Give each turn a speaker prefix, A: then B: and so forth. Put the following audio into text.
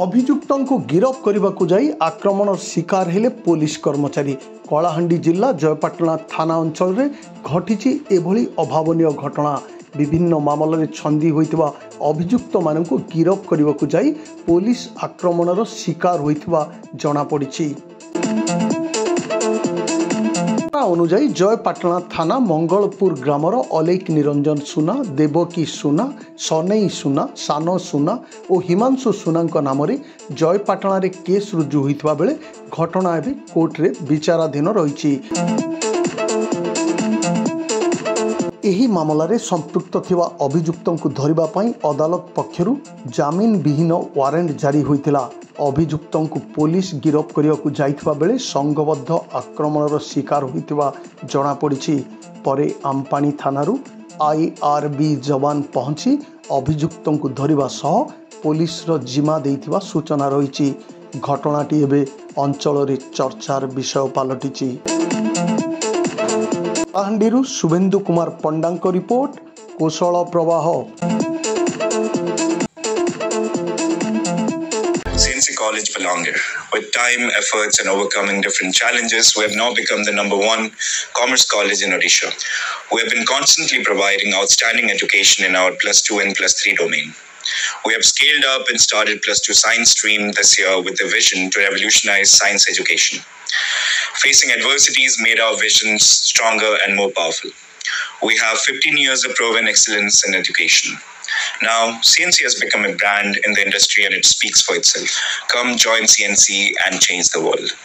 A: अभियुक्तों गिरफ करने को जाई आक्रमण शिकार हेले पुलिस कर्मचारी। कलाहांडी जिला जयपाटना थाना अंचल रे घटी एभली अभावनीय घटना। विभिन्न मामलें छंदी होइतिबा अभियुक्त मानक गिरफ करने को जाई पुलिस आक्रमणर शिकार होइतिबा जणा पड़िछि। अनुजाई जयपाटना थाना मंगलपुर ग्रामर अलेक निरंजन सुना, देवकी सुना, सनई सुना, सान सुना और हिमांशु सुना नाम जयपाटना रे केस रुजु होइतिबा बेले घटना एबे कोर्ट रे विचाराधीन रही। एही मामलारे संपृक्त थिबा अभियुक्तों को धरिबा पई अदालत पक्षरु जामिन विहीन वारेंट जारी होइतिला। अभियुक्तों को पुलिस गिरफ करिया को जाइथिबा बेले संघबद्ध आक्रमणर शिकार होइतिबा जणा पड़िछि। परे आमपानी थानारु आईआरबी जवान पहुंची अभियुक्तों को धरिबा सह पुलिस रो जिम्मा देइथिबा सूचना रहिछि। घटनाटी एबे अंचल रे चर्चार विषय पालटिछि। कलाहांडीरू शुभेन्दु कुमार पंडांक रिपोर्ट, कौशल प्रवाह।
B: CNC College Belanger. With time, efforts and overcoming different challenges, we have now become the #1 commerce college in Odisha. We have been constantly providing outstanding education in our +2 and +3 domain. We have scaled up and started +2 science stream this year with the vision to revolutionize science education. Facing adversities made our visions stronger and more powerful. We have 15 years of proven excellence in education. Now, CNC has become a brand in the industry and it speaks for itself. Come join CNC and change the world.